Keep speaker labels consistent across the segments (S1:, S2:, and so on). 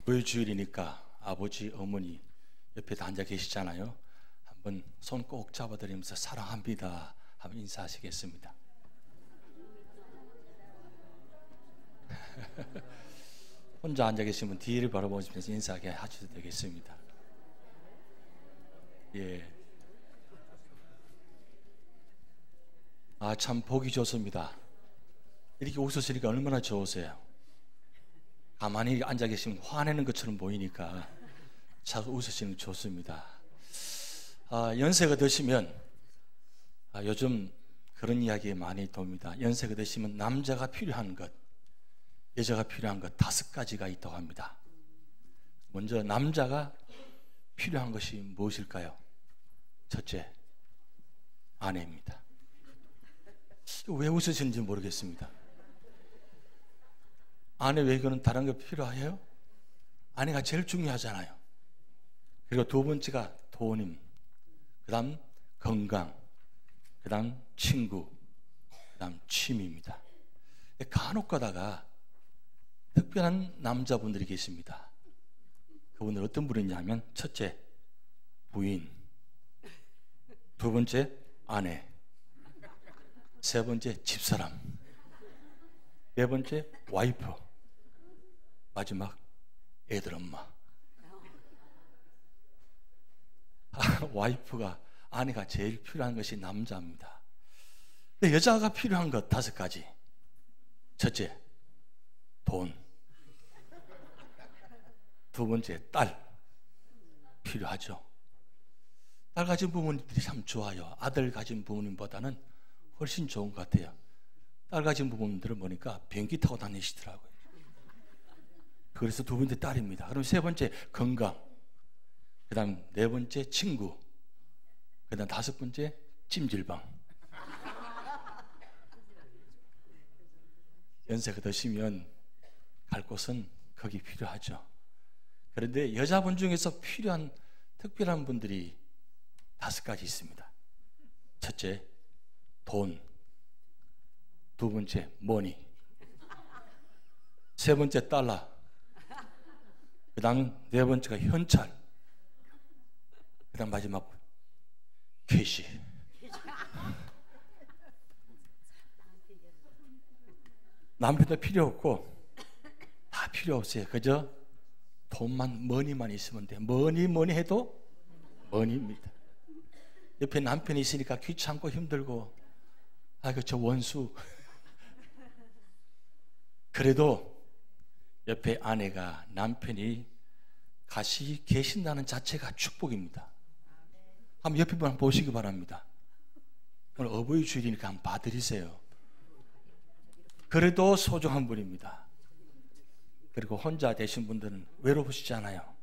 S1: 주일이니까 아버지, 어머니 옆에 다 앉아 계시잖아요. 한번 손 꼭 잡아드리면서 사랑합니다 하면 인사하시겠습니다. 혼자 앉아 계시면 뒤를 바라보시면서 인사하게 하셔도 되겠습니다. 예. 참 보기 좋습니다. 이렇게 웃으시니까 얼마나 좋으세요. 가만히 앉아 계시면 화내는 것처럼 보이니까 자꾸 웃으시는 게 좋습니다. 연세가 드시면 요즘 그런 이야기 많이 돕니다. 연세가 드시면 남자가 필요한 것, 여자가 필요한 것 5가지가 있다고 합니다. 먼저 남자가 필요한 것이 무엇일까요? 첫째, 아내입니다. 왜 웃으시는지 모르겠습니다. 아내 외에는 다른 거 필요해요? 아내가 제일 중요하잖아요. 그리고 두 번째가 돈임, 그 다음 건강, 그 다음 친구, 그 다음 취미입니다. 간혹 가다가 특별한 남자분들이 계십니다. 그분들 어떤 분이냐면 첫째, 부인, 두 번째, 아내, 세 번째, 집사람, 네 번째, 와이프, 마지막, 애들 엄마. 와이프가, 아내가 제일 필요한 것이 남자입니다. 근데 여자가 필요한 것 5가지. 첫째, 돈. 두 번째, 딸. 필요하죠. 딸 가진 부모님들이 참 좋아요. 아들 가진 부모님보다는 훨씬 좋은 것 같아요. 딸 가진 부모님들은 보니까 비행기 타고 다니시더라고요. 그래서 두 번째 딸입니다. 그럼 세 번째 건강, 그 다음 네 번째 친구, 그 다음 5번째 찜질방. 연세가 드시면 갈 곳은 거기 필요하죠. 그런데 여자분 중에서 필요한 특별한 분들이 5가지 있습니다. 첫째, 돈. 두 번째, 머니. 세 번째, 달러. 그 다음 네 번째가 현찰. 그 다음 마지막, 캐시. 남편도 필요 없고 다 필요 없어요. 그저 돈만, 머니만 있으면 돼요. 머니 해도 머니입니다. 옆에 남편이 있으니까 귀찮고 힘들고, 저 원수. 그래도 옆에 아내가, 남편이 같이 계신다는 자체가 축복입니다. 한번 옆에 분 보시기 바랍니다. 오늘 어버이 주일이니까 한번 봐드리세요. 그래도 소중한 분입니다. 그리고 혼자 되신 분들은 외로우시잖아요.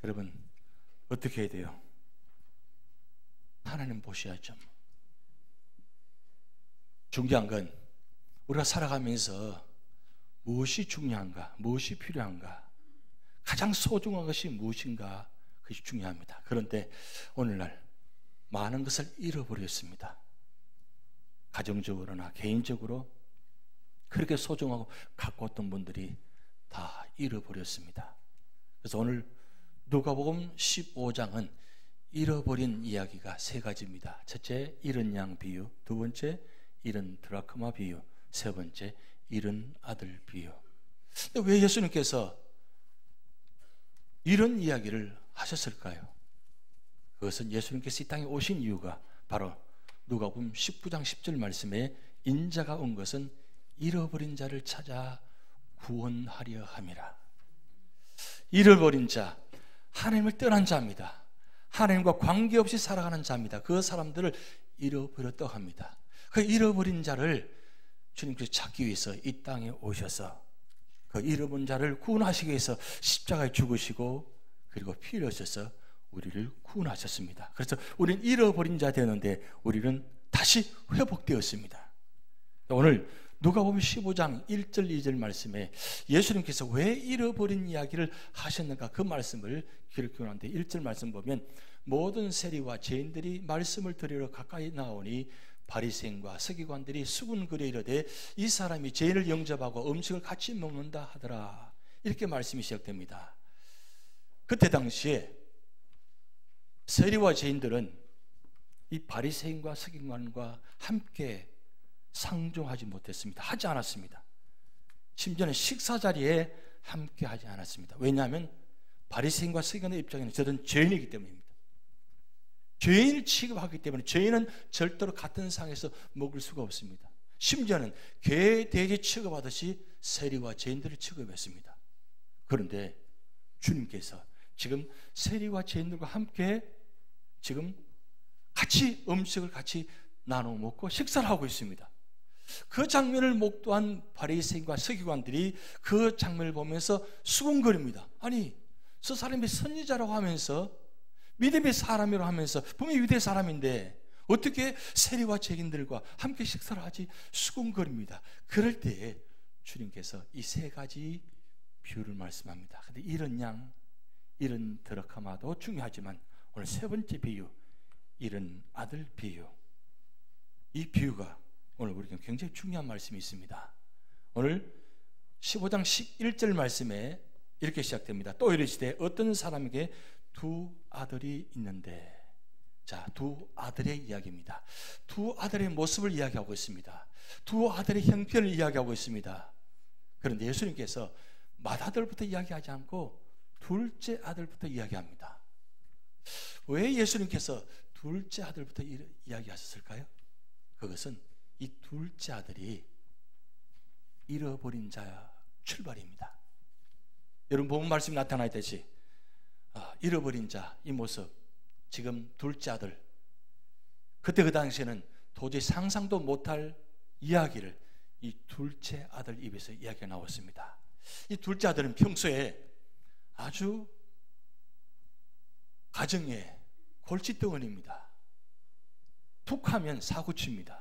S1: 여러분 어떻게 해야 돼요? 하나님 보셔야죠. 중요한 건 우리가 살아가면서 무엇이 중요한가, 무엇이 필요한가, 가장 소중한 것이 무엇인가, 그것이 중요합니다. 그런데 오늘날 많은 것을 잃어버렸습니다. 가정적으로나 개인적으로 그렇게 소중하고 가까웠던 분들이 다 잃어버렸습니다. 그래서 오늘 누가복음 15장은 잃어버린 이야기가 3가지입니다. 첫째, 잃은 양 비유. 두 번째, 잃은 드라크마 비유. 세 번째, 잃은 아들 비유. 근데 왜 예수님께서 이런 이야기를 하셨을까요? 그것은 예수님께서 이 땅에 오신 이유가 바로 누가복음 19장 10절 말씀에 인자가 온 것은 잃어버린 자를 찾아 구원하려 함이라. 잃어버린 자, 하나님을 떠난 자입니다. 하나님과 관계없이 살아가는 자입니다. 그 사람들을 잃어버렸다고 합니다. 그 잃어버린 자를 주님께서 찾기 위해서 이 땅에 오셔서 그 잃어버린 자를 구원하시기 위해서 십자가에 죽으시고 그리고 피 흘리셔서 우리를 구원하셨습니다. 그래서 우리는 잃어버린 자 되었는데 우리는 다시 회복되었습니다. 오늘 누가복음 15장 1절 2절 말씀에 예수님께서 왜 잃어버린 이야기를 하셨는가, 그 말씀을 기록해놨는데 1절 말씀 보면 모든 세리와 죄인들이 말씀을 들으러 가까이 나오니 바리새인과 서기관들이 수군거려 이르되 이 사람이 죄인을 영접하고 음식을 같이 먹는다 하더라. 이렇게 말씀이 시작됩니다. 그때 당시에 세리와 죄인들은 이 바리새인과 서기관과 함께 상종하지 못했습니다. 하지 않았습니다. 심지어는 식사 자리에 함께 하지 않았습니다. 왜냐하면 바리새인과 서기관의 입장에는 저들은 죄인이기 때문입니다. 죄인을 취급하기 때문에 죄인은 절대로 같은 상에서 먹을 수가 없습니다. 심지어는 개, 돼지 취급하듯이 세리와 죄인들을 취급했습니다. 그런데 주님께서 지금 세리와 죄인들과 함께 지금 같이 음식을 같이 나눠 먹고 식사를 하고 있습니다. 그 장면을 목도한 바리새인과 서기관들이 그 장면을 보면서 수군거립니다. 아니, 저 사람이 선지자라고 하면서 믿음의 사람이라고 하면서 분명히 유대 사람인데 어떻게 세리와 죄인들과 함께 식사를 하지? 수군거립니다. 그럴 때에 주님께서 이 세 가지 비유를 말씀합니다. 근데 이런 드라마도 중요하지만 오늘 세 번째 비유, 이런 아들 비유. 이 비유가 오늘 우리에게 굉장히 중요한 말씀이 있습니다. 오늘 15장 11절 말씀에 이렇게 시작됩니다. 또 이르시되 어떤 사람에게 두 아들이 있는데, 자, 두 아들의 이야기입니다. 두 아들의 모습을 이야기하고 있습니다. 두 아들의 형편을 이야기하고 있습니다. 그런데 예수님께서 맏아들부터 이야기하지 않고 둘째 아들부터 이야기합니다. 왜 예수님께서 둘째 아들부터 이야기하셨을까요? 그것은 이 둘째 아들이 잃어버린 자 출발입니다. 여러분 본 말씀이 나타나 있듯이 잃어버린 자 이 모습, 지금 둘째 아들, 그때 그 당시에는 도저히 상상도 못할 이야기를 이 둘째 아들 입에서 이야기가 나왔습니다. 이 둘째 아들은 평소에 아주 가정의 골칫덩어리입니다. 툭하면 사고칩니다.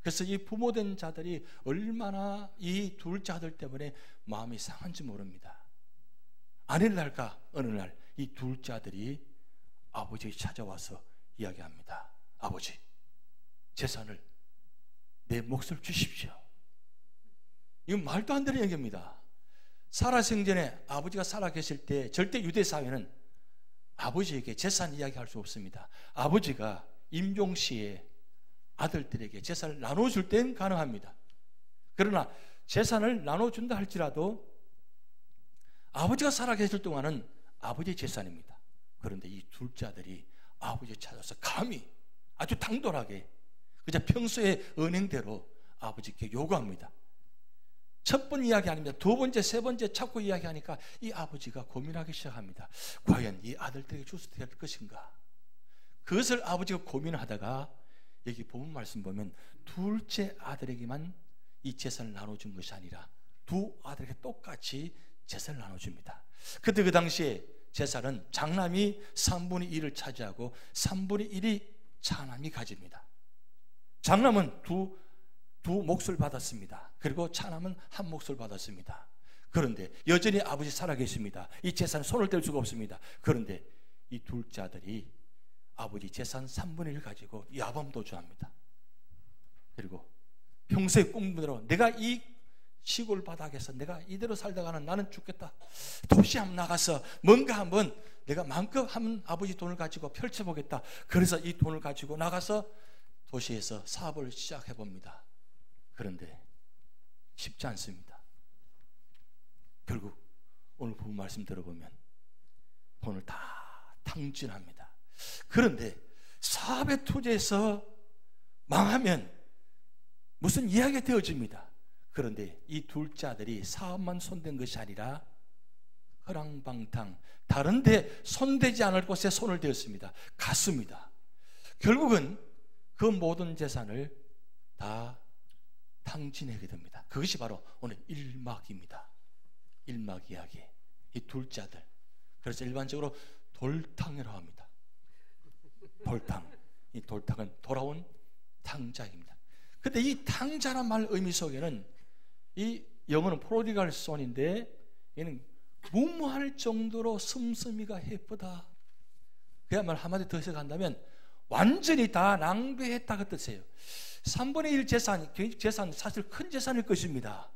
S1: 그래서 이 부모된 자들이 얼마나 이 둘째 아들 때문에 마음이 상한지 모릅니다. 아닐날까 어느 날 이 둘째 아들이 아버지에게 찾아와서 이야기합니다. 아버지, 재산을, 내 몫을 주십시오. 이건 말도 안 되는 얘기입니다. 사라 생전에 아버지가 살아계실 때 절대 유대 사회는 아버지에게 재산 이야기할 수 없습니다. 아버지가 임종시에 아들들에게 재산을 나눠줄 땐 가능합니다. 그러나 재산을 나눠준다 할지라도 아버지가 살아계실 동안은 아버지의 재산입니다. 그런데 이 둘째 아들이 아버지를 찾아서 감히 아주 당돌하게 그냥 평소의 은행대로 아버지께 요구합니다. 첫 번 이야기 아닙니다. 두 번째, 세 번째 자꾸 이야기하니까 이 아버지가 고민하기 시작합니다. 과연 이 아들들에게 줘도 될 것인가? 그것을 아버지가 고민하다가 여기 본문 말씀 보면 둘째 아들에게만 이 재산을 나눠준 것이 아니라 두 아들에게 똑같이 재산을 나눠줍니다. 그때 그 당시에 재산은 장남이 3분의 1을 차지하고 3분의 1이 차남이 가집니다. 장남은 두 몫을 받았습니다. 그리고 차남은 한 몫을 받았습니다. 그런데 여전히 아버지 살아계십니다. 이 재산에 손을 댈 수가 없습니다. 그런데 이 둘째 아들이 아버지 재산 3분의 1을 가지고 야범도주합니다. 그리고 평소의 꿈대로 내가 이 시골 바닥에서 내가 이대로 살다가는 나는 죽겠다. 도시 한번 나가서 뭔가 한번 내가 마음껏 한번 아버지 돈을 가지고 펼쳐보겠다. 그래서 이 돈을 가지고 나가서 도시에서 사업을 시작해봅니다. 그런데 쉽지 않습니다. 결국 오늘 본문 말씀 들어보면 돈을 다 탕진합니다. 그런데 사업에 투자해서 망하면 무슨 이야기가 되어집니다. 그런데 이 둘째 아들이 사업만 손댄 것이 아니라 허랑방탕 다른 데 손대지 않을 곳에 손을 대었습니다. 갔습니다. 결국은 그 모든 재산을 다 탕진하게 됩니다. 그것이 바로 오늘 일막입니다. 일막 이야기. 이 둘째 아들. 그래서 일반적으로 돌탕이라고 합니다. 돌탕. 이 돌탕은 돌아온 탕자입니다. 근데 이 탕자란 말 의미 속에는 이 영어는 프로디갈 손인데 얘는 무모할 정도로 씀씀이가 해프다. 그야말로 한마디 더 해석한다면 완전히 다 낭비했다 그 뜻이에요. 3분의 1 재산 사실 큰 재산일 것입니다.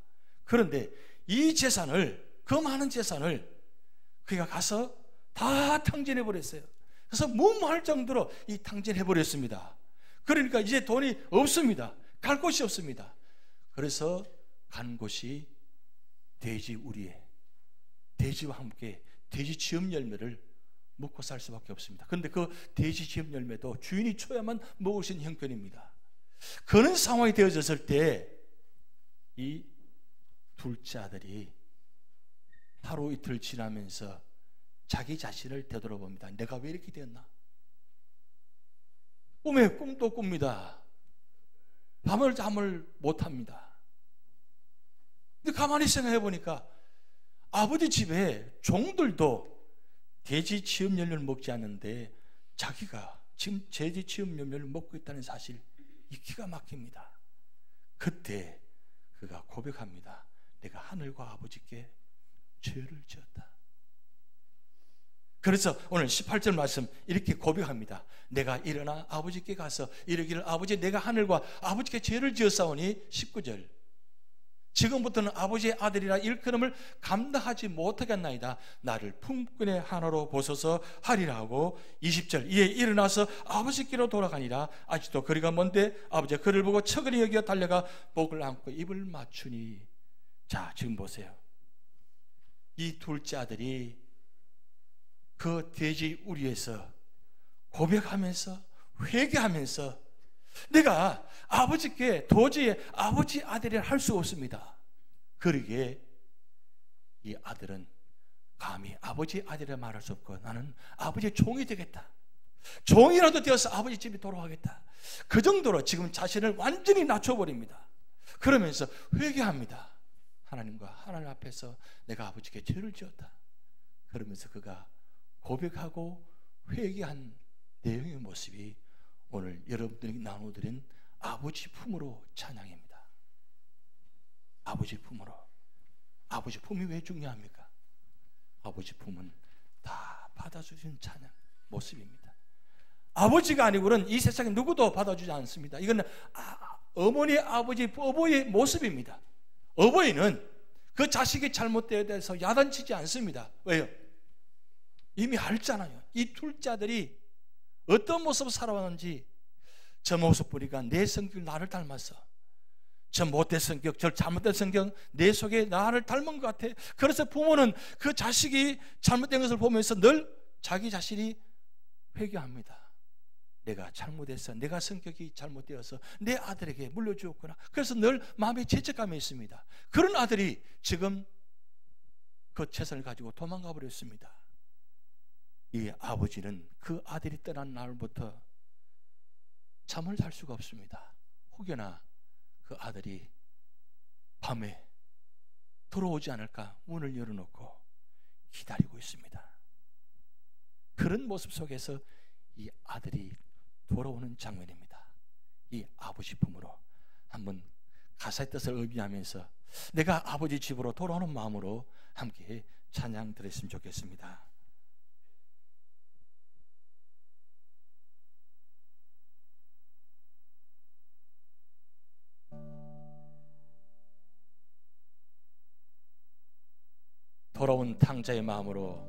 S1: 그런데 이 재산을 그 많은 재산을 그가 가서 다 탕진해 버렸어요. 그래서 무모할 정도로 이 탕진해 버렸습니다. 그러니까 이제 돈이 없습니다. 갈 곳이 없습니다. 그래서 간 곳이 돼지 우리에, 돼지와 함께 돼지 지엽 열매를 먹고 살 수밖에 없습니다. 그런데 그 돼지 지엽 열매도 주인이 줘야만 먹을 수 있는 형편입니다. 그런 상황이 되어졌을 때 이 둘째 아들이 하루 이틀 지나면서 자기 자신을 되돌아봅니다. 내가 왜 이렇게 되었나? 꿈에 꿈도 꿉니다. 밤을 잠을 못합니다. 근데 가만히 생각해 보니까 아버지 집에 종들도 돼지 지엽 열매를 먹지 않는데 자기가 지금 돼지 지엽 열매를 먹고 있다는 사실, 이 기가 막힙니다. 그때 그가 고백합니다. 내가 하늘과 아버지께 죄를 지었다. 그래서 오늘 18절 말씀 이렇게 고백합니다. 내가 일어나 아버지께 가서 이르기를 아버지 내가 하늘과 아버지께 죄를 지었사오니 19절 지금부터는 아버지의 아들이라 일컬음을 감당하지 못하겠나이다. 나를 품꾼의 하나로 보소서 하리라 하고 20절 이에 일어나서 아버지께로 돌아가니라. 아직도 거리가 먼데 아버지가 그를 보고 척을 여겨 달려가 목을 안고 입을 맞추니. 자, 지금 보세요. 이 둘째 아들이 그 돼지 우리에서 고백하면서 회개하면서 내가 아버지께 도저히 아버지 아들이라 할 수 없습니다. 그러기에 이 아들은 감히 아버지 아들이라 말할 수 없고 나는 아버지의 종이 되겠다. 종이라도 되어서 아버지 집에 돌아가겠다. 그 정도로 지금 자신을 완전히 낮춰버립니다. 그러면서 회개합니다. 하나님과 하나님 앞에서 내가 아버지께 죄를 지었다. 그러면서 그가 고백하고 회개한 내용의 모습이 오늘 여러분들이 나눠드린 아버지 품으로 찬양입니다. 아버지 품으로. 아버지 품이 왜 중요합니까? 아버지 품은 다 받아주신 찬양 모습입니다. 아버지가 아니고는 이 세상에 누구도 받아주지 않습니다. 이건 어머니, 아버지, 어버이의 모습입니다. 어버이는 그 자식이 잘못되어 대해서 야단치지 않습니다. 왜요? 이미 알잖아요. 이 둘째 아들이 어떤 모습으로 살아왔는지 저 모습 보니까 내 성격 나를 닮았어. 저 못된 성격, 저 잘못된 성격 내 속에 나를 닮은 것 같아. 그래서 부모는 그 자식이 잘못된 것을 보면서 늘 자기 자신이 회개합니다. 내가 잘못했어. 내가 성격이 잘못되어서 내 아들에게 물려주었구나. 그래서 늘 마음에 죄책감이 있습니다. 그런 아들이 지금 그 재산을 가지고 도망가 버렸습니다. 이 아버지는 그 아들이 떠난 날부터 잠을 잘 수가 없습니다. 혹여나 그 아들이 밤에 돌아오지 않을까 문을 열어놓고 기다리고 있습니다. 그런 모습 속에서 이 아들이 돌아오는 장면입니다. 이 아버지 품으로 한번 가사의 뜻을 의미하면서 내가 아버지 집으로 돌아오는 마음으로 함께 찬양 드렸으면 좋겠습니다. 돌아온 탕자의 마음으로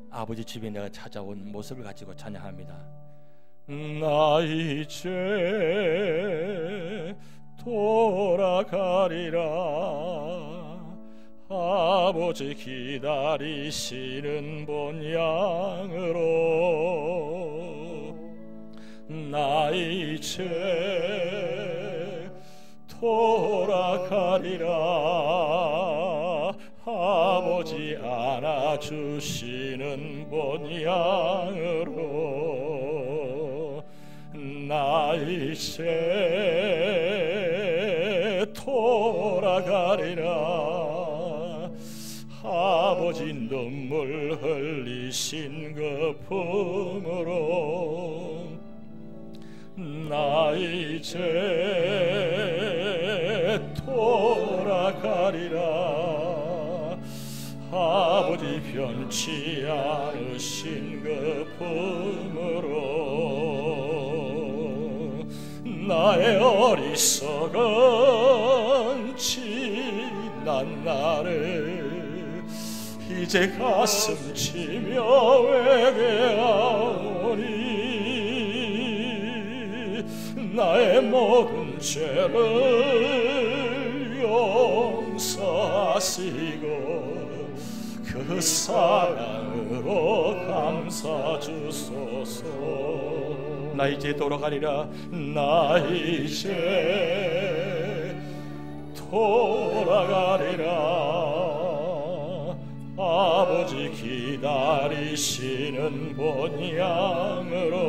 S1: 아버지 집에 내가 찾아온 모습을 가지고 찬양합니다. 나 이제 돌아가리라. 아버지 기다리시는 본향으로. 나 이제 돌아가리라. 아버지 안아주시는 본향으로. 나 이제 돌아가리라. 아버지 눈물 흘리신 그 품으로. 나 이제 돌아가리라. 아버지 변치 않으신 그 품으로. 나의 어리석은 지난 나를 이제 가슴 치며 회개하오니 나의 모든 죄를 용서하시고 그 사랑으로 감사 주소서. 나 이제 돌아가리라. 나 이제 돌아가리라. 아버지 기다리시는 본향으로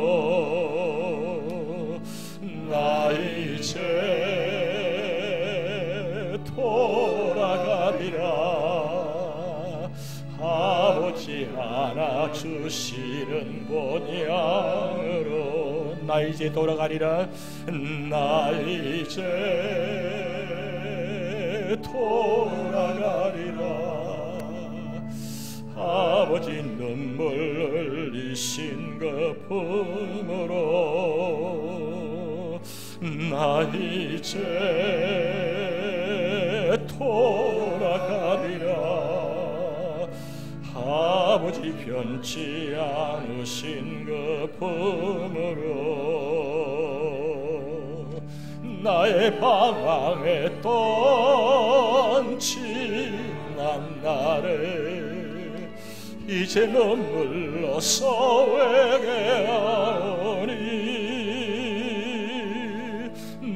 S1: 나 이제 돌아가리라. 아버지 안아주시는 본향으로 나 이제 돌아가리라. 나 이제 돌아가리라. 아버지 눈물 흘리신 그 품으로 나 이제 돌아가리라. 아버지 변치 않으신 그 품으로 나의 방황했던 지난 날에 이제 눈물로써 회개하오니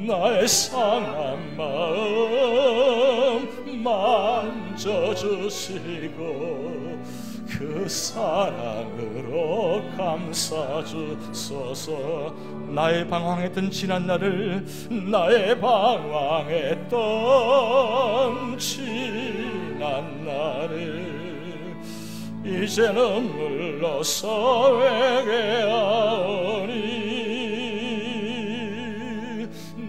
S1: 나의 상한 마음 만져주시고 그 사랑으로 감사 주소서. 나의 방황했던 지난 날을 나의 방황했던 지난 날을 이제 눈물로써 회개하오니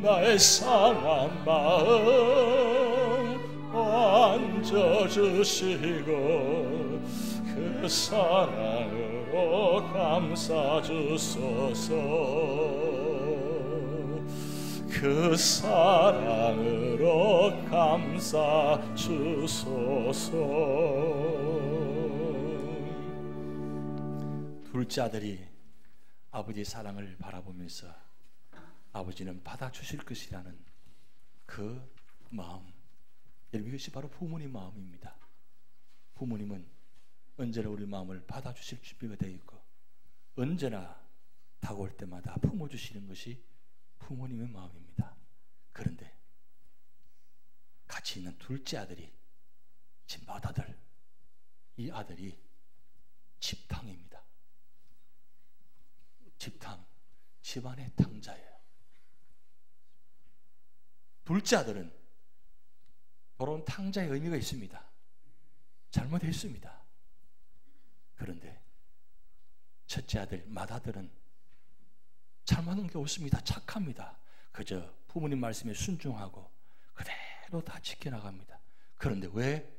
S1: 나의 상한 마음 만져주시고 그 사랑으로 감사 주소서. 그 사랑으로 감사 주소서. 둘째 아들이 아버지의 사랑을 바라보면서 아버지는 받아주실 것이라는 그 마음, 여러분 이것이 바로 부모님 마음입니다. 부모님은 언제나 우리 마음을 받아주실 준비가 되어 있고 언제나 다가올 때마다 품어주시는 것이 부모님의 마음입니다. 그런데 같이 있는 둘째 아들이 지금 맏아들, 이 아들이 집탕입니다. 집탕, 집안의 탕자예요. 둘째 아들은 돌아온 탕자의 의미가 있습니다. 잘못했습니다. 그런데 첫째 아들, 맏아들은 잘못한 게 없습니다. 착합니다. 그저 부모님 말씀에 순종하고 그대로 다 지켜나갑니다. 그런데 왜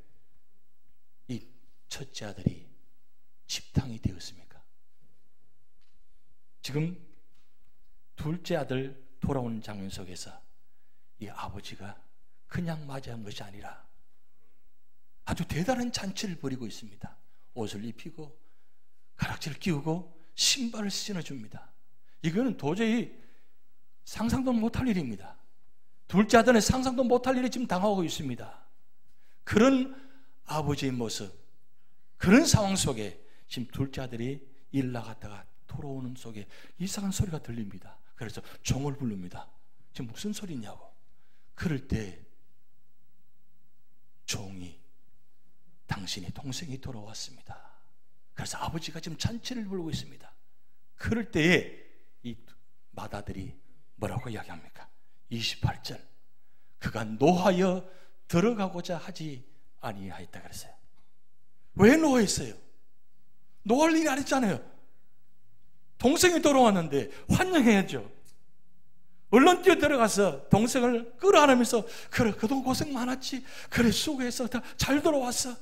S1: 이 첫째 아들이 집탕이 되었습니까? 지금 둘째 아들 돌아오는 장면 속에서 이 아버지가 그냥 맞이한 것이 아니라 아주 대단한 잔치를 벌이고 있습니다. 옷을 입히고 가락지를 끼우고 신발을 신어줍니다. 이거는 도저히 상상도 못할 일입니다. 둘째 아들은 상상도 못할 일이 지금 당하고 있습니다. 그런 아버지의 모습, 그런 상황 속에 지금 둘째 아들이 일 나갔다가 돌아오는 속에 이상한 소리가 들립니다. 그래서 종을 부릅니다. 지금 무슨 소리냐고. 그럴 때 종이 당신의 동생이 돌아왔습니다. 그래서 아버지가 지금 잔치를 벌이고 있습니다. 그럴 때에 이 맏아들이 뭐라고 이야기합니까? 28절, 그가 노하여 들어가고자 하지 아니하였다 그랬어요. 왜 노했어요? 노할 일이 아니잖아요. 동생이 돌아왔는데 환영해야죠. 얼른 뛰어 들어가서 동생을 끌어안으면서 그래 그동안 고생 많았지, 그래 수고해서 잘 돌아왔어,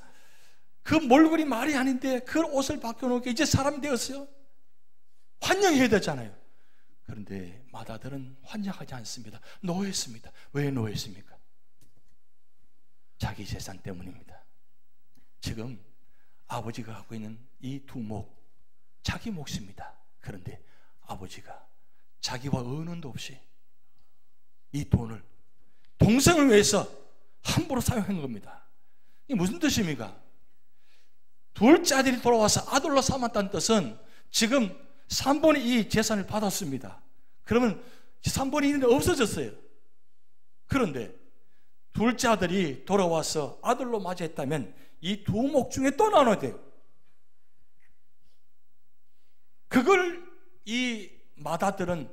S1: 그 몰골이 말이 아닌데 그 옷을 바꿔놓게 이제 사람이 되었어요. 환영해야 되잖아요. 그런데 맏아들은 환영하지 않습니다. 노했습니다. 왜 노했습니까? 자기 재산 때문입니다. 지금 아버지가 갖고 있는 이 두 목, 자기 몫입니다. 그런데 아버지가 자기와 의논도 없이 이 돈을 동생을 위해서 함부로 사용한 겁니다. 이게 무슨 뜻입니까? 둘째 아들이 돌아와서 아들로 삼았다는 뜻은 지금 3분의 2 재산을 받았습니다. 그러면 3분의 2는 없어졌어요. 그런데 둘째 아들이 돌아와서 아들로 맞이했다면 이 두 목 중에 또 나눠야 돼요. 그걸 이 맏아들은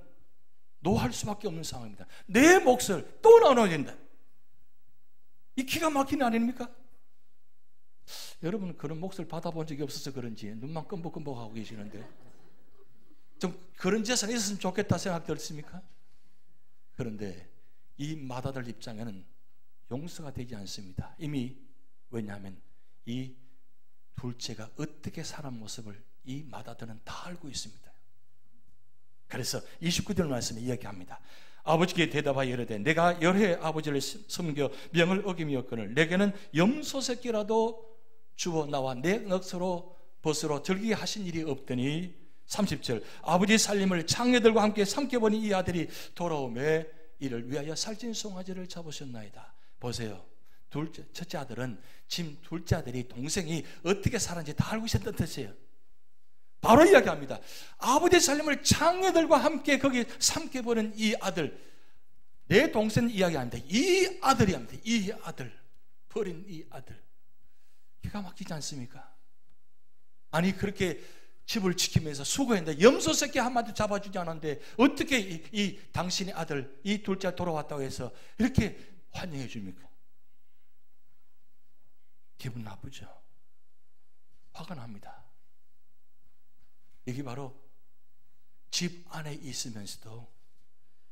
S1: 노할 수밖에 없는 상황입니다. 내 몫을 또 나눠야 된다. 이 기가 막힌 일 아닙니까? 여러분 그런 몫을 받아본 적이 없어서 그런지 눈만 끔벅끔벅하고 계시는데 좀 그런 재산이 있었으면 좋겠다 생각 들습니까? 그런데 이 맏아들 입장에는 용서가 되지 않습니다. 이미 왜냐하면 이 둘째가 어떻게 살아온 모습을 이 맏아들은 다 알고 있습니다. 그래서 29절 말씀에 이야기합니다. 아버지께 대답하여 이르되 내가 여러 아버지를 섬겨 명을 어김이었거늘 내게는 염소 새끼라도 주어 나와 내 넋으로 벗으로 즐기게 하신 일이 없더니 30절 아버지 살림을 장녀들과 함께 삼켜보니 이 아들이 돌아오매 이를 위하여 살찐 송아지를 잡으셨나이다. 보세요. 첫째 아들은 지금 둘째 아들이 동생이 어떻게 살았는지 다 알고 있었던 뜻이에요. 바로 이야기합니다. 아버지 살림을 장녀들과 함께 거기 삼켜보는 이 아들, 내 동생 이야기합니다. 이 아들이 합니다. 이 아들, 버린 이 아들. 기가 막히지 않습니까? 아니 그렇게 집을 지키면서 수고했는데 염소 새끼 한 마디 잡아주지 않았는데 어떻게 이 당신의 아들, 이 둘째 돌아왔다고 해서 이렇게 환영해 줍니까? 기분 나쁘죠? 화가 납니다. 이게 바로 집 안에 있으면서도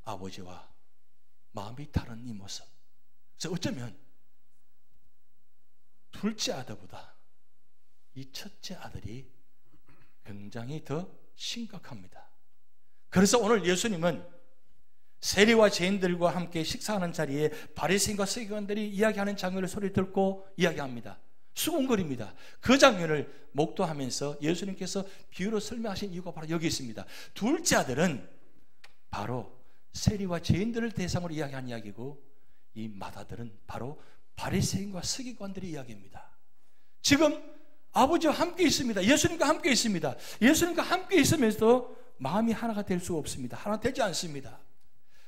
S1: 아버지와 마음이 다른 이 모습. 그래서 어쩌면 둘째 아들보다 이 첫째 아들이 굉장히 더 심각합니다. 그래서 오늘 예수님은 세리와 죄인들과 함께 식사하는 자리에 바리새인과 서기관들이 이야기하는 장면을 소리 듣고 이야기합니다. 수군거립니다. 그 장면을 목도하면서 예수님께서 비유로 설명하신 이유가 바로 여기 있습니다. 둘째 아들은 바로 세리와 죄인들을 대상으로 이야기한 이야기고 이 맏아들은 바로 바리새인과 서기관들의 이야기입니다. 지금 아버지와 함께 있습니다. 예수님과 함께 있습니다. 예수님과 함께 있으면서도 마음이 하나가 될 수가 없습니다. 하나 되지 않습니다.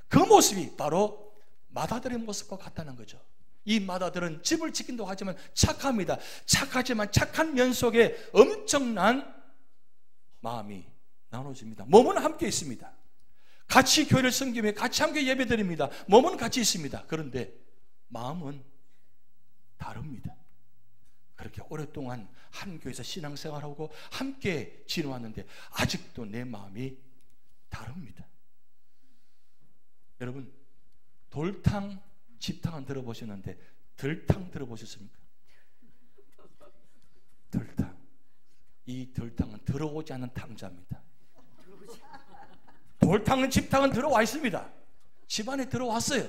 S1: 그 모습이 바로 맏아들의 모습과 같다는 거죠. 이 맏아들은 집을 지킨다고 하지만 착합니다. 착하지만 착한 면 속에 엄청난 마음이 나눠집니다. 몸은 함께 있습니다. 같이 교회를 섬기며 같이 함께 예배드립니다. 몸은 같이 있습니다. 그런데 마음은 다릅니다. 그렇게 오랫동안 한 교회에서 신앙생활하고 함께 지내왔는데 아직도 내 마음이 다릅니다. 여러분 돌탕, 집탕은 들어보셨는데 들탕 들어보셨습니까? 들탕. 이 들탕은 들어오지 않는 탕자입니다. 돌탕은 집탕은 들어와 있습니다. 집안에 들어왔어요.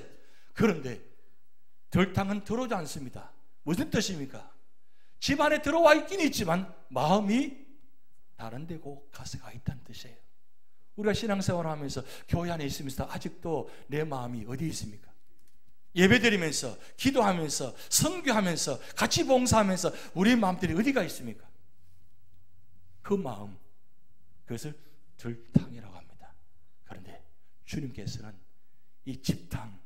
S1: 그런데 들탕은 들어오지 않습니다. 무슨 뜻입니까? 집안에 들어와 있긴 있지만 마음이 다른 데고 가서가 있다는 뜻이에요. 우리가 신앙생활을 하면서 교회 안에 있으면서 아직도 내 마음이 어디 있습니까? 예배드리면서 기도하면서 선교하면서 같이 봉사하면서 우리 마음들이 어디가 있습니까? 그 마음, 그것을 들탕이라고 합니다. 그런데 주님께서는 이 집탕,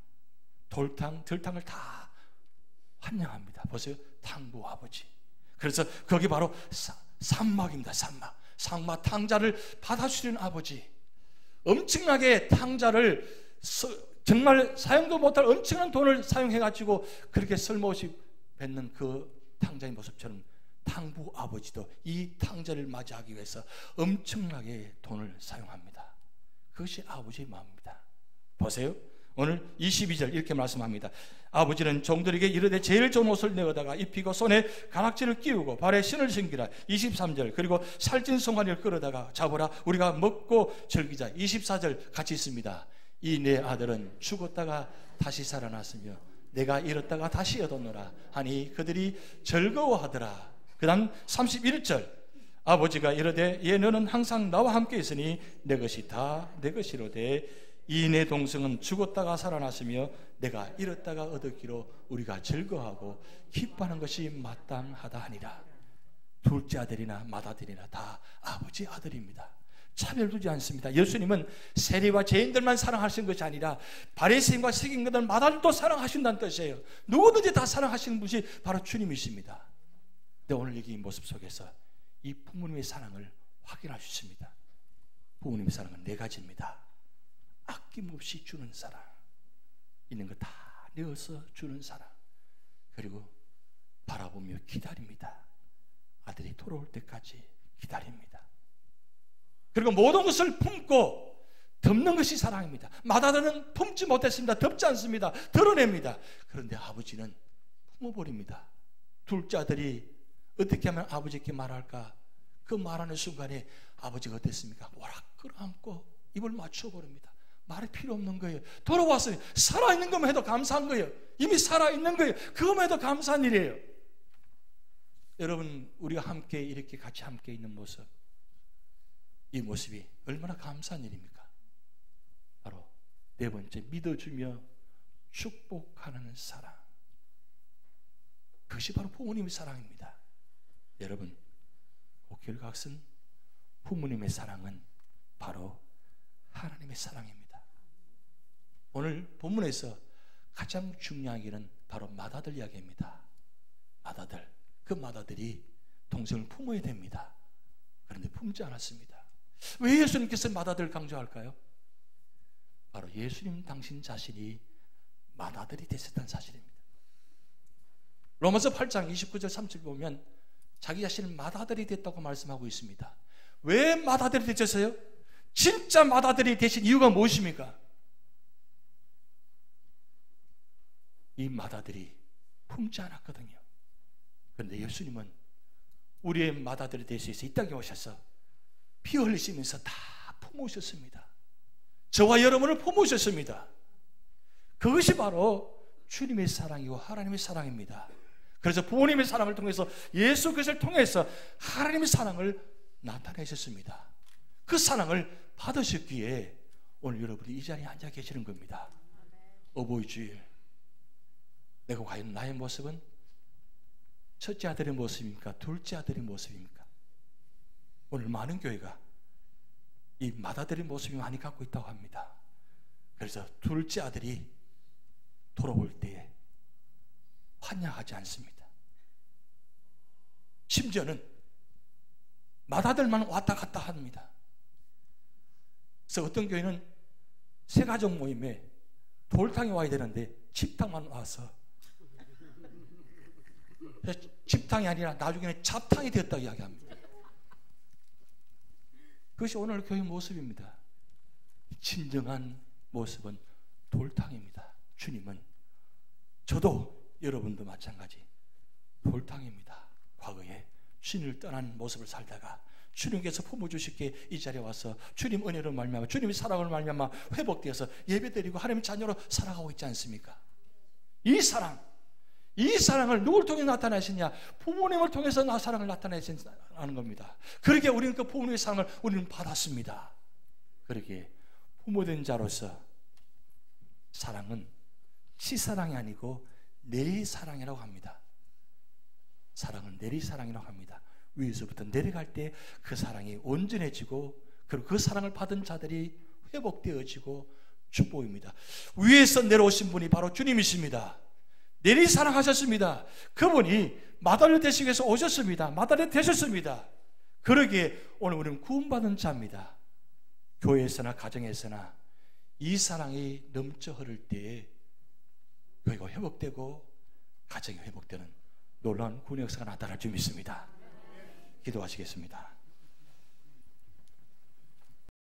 S1: 돌탕, 들탕을 다 환영합니다. 보세요. 탕부 아버지. 그래서 거기 바로 산막입니다. 산막 탕자를 받아주시는 아버지. 엄청나게 탕자를 정말 사용도 못할 엄청난 돈을 사용해가지고 그렇게 쓸모없이 뱉는 그 탕자의 모습처럼 탕부 아버지도 이 탕자를 맞이하기 위해서 엄청나게 돈을 사용합니다. 그것이 아버지의 마음입니다. 보세요. 오늘 22절 이렇게 말씀합니다. 아버지는 종들에게 이르되 제일 좋은 옷을 내어다가 입히고 손에 가락지를 끼우고 발에 신을 신기라. 23절 그리고 살찐 송아지를 끌어다가 잡으라 우리가 먹고 즐기자. 24절 같이 있습니다. 이 내 아들은 죽었다가 다시 살아났으며 내가 잃었다가 다시 얻었노라 하니 그들이 즐거워하더라. 그 다음 31절 아버지가 이르되 예 너는 항상 나와 함께 있으니 내 것이 다 내 것이로되 이 내 동생은 죽었다가 살아났으며 내가 잃었다가 얻었기로 우리가 즐거워하고 기뻐하는 것이 마땅하다 하니라. 둘째 아들이나 맏아들이나 다 아버지 아들입니다. 차별두지 않습니다. 예수님은 세리와 죄인들만 사랑하시는 것이 아니라 바리새인과 세경들 맏아들도 사랑하신다는 뜻이에요. 누구든지 다 사랑하시는 분이 바로 주님이십니다. 근데 오늘 여기 이 모습 속에서 이 부모님의 사랑을 확인할 수 있습니다. 부모님의 사랑은 네 가지입니다. 아낌없이 주는 사랑, 있는 거 다 내어서 주는 사랑, 그리고 바라보며 기다립니다. 아들이 돌아올 때까지 기다립니다. 그리고 모든 것을 품고 덮는 것이 사랑입니다. 맏아들은 품지 못했습니다. 덮지 않습니다. 드러냅니다. 그런데 아버지는 품어버립니다. 둘째 아들이 어떻게 하면 아버지께 말할까? 그 말하는 순간에 아버지가 어땠습니까? 모락 끌어안고 입을 맞춰버립니다. 말이 필요 없는 거예요. 돌아왔어요. 살아있는 것만 해도 감사한 거예요. 이미 살아있는 거예요. 그것만 해도 감사한 일이에요. 여러분, 우리가 함께 이렇게 같이 함께 있는 모습, 이 모습이 얼마나 감사한 일입니까? 바로 네 번째, 믿어주며 축복하는 사랑. 그것이 바로 부모님의 사랑입니다. 여러분, 옥결각선 부모님의 사랑은 바로 하나님의 사랑입니다. 오늘 본문에서 가장 중요한 일은 바로 맏아들 이야기입니다. 맏아들, 그 맏아들이 동생을 품어야 됩니다. 그런데 품지 않았습니다. 왜 예수님께서 맏아들을 강조할까요? 바로 예수님 당신 자신이 맏아들이 되셨다는 사실입니다. 로마서 8장 29절 30절 보면 자기 자신을 맏아들이 됐다고 말씀하고 있습니다. 왜 맏아들이 되셨어요? 진짜 맏아들이 되신 이유가 무엇입니까? 이 맏아들이 품지 않았거든요. 그런데 예수님은 우리의 맏아들이 될 수 있어 이 땅에 오셔서 피 흘리시면서 다 품으셨습니다. 저와 여러분을 품으셨습니다. 그것이 바로 주님의 사랑이고 하나님의 사랑입니다. 그래서 부모님의 사랑을 통해서 예수 그리스도를 통해서 하나님의 사랑을 나타내셨습니다. 그 사랑을 받으셨기에 오늘 여러분이 이 자리에 앉아 계시는 겁니다. 어버이 주일, 내가 과연 나의 모습은 첫째 아들의 모습입니까? 둘째 아들의 모습입니까? 오늘 많은 교회가 이 맏아들의 모습이 많이 갖고 있다고 합니다. 그래서 둘째 아들이 돌아올 때에 환영하지 않습니다. 심지어는 맏아들만 왔다 갔다 합니다. 그래서 어떤 교회는 새가족 모임에 돌탕이 와야 되는데 집탕만 와서 집탕이 아니라 나중에는 잡탕이 되었다고 이야기합니다. 그것이 오늘 교회 모습입니다. 진정한 모습은 돌탕입니다. 주님은 저도 여러분도 마찬가지 돌탕입니다. 과거에 주님을 떠난 모습을 살다가 주님께서 품어주시기에 이 자리에 와서 주님 은혜로 말미암아 주님의 사랑을 말미암아 회복되어서 예배드리고 하나님의 자녀로 살아가고 있지 않습니까? 이 사랑을 누굴 통해 나타내시냐? 부모님을 통해서 나 사랑을 나타내시는 겁니다. 그러기에 우리는 그 부모님의 사랑을 우리는 받았습니다. 그러기에 부모된 자로서 사랑은 치사랑이 아니고 내리사랑이라고 합니다. 사랑은 내리사랑이라고 합니다. 위에서부터 내려갈 때 그 사랑이 온전해지고 그리고 그 사랑을 받은 자들이 회복되어지고 축복입니다. 위에서 내려오신 분이 바로 주님이십니다. 내리사랑하셨습니다. 그분이 맏아들 되시기 위해서 오셨습니다. 맏아들 되셨습니다. 그러기에 오늘 우리는 구원받은 자입니다. 교회에서나 가정에서나 이 사랑이 넘쳐 흐를 때에 교회가 회복되고 가정이 회복되는 놀라운 구원 역사가 나타날 줄 믿습니다. 기도하시겠습니다.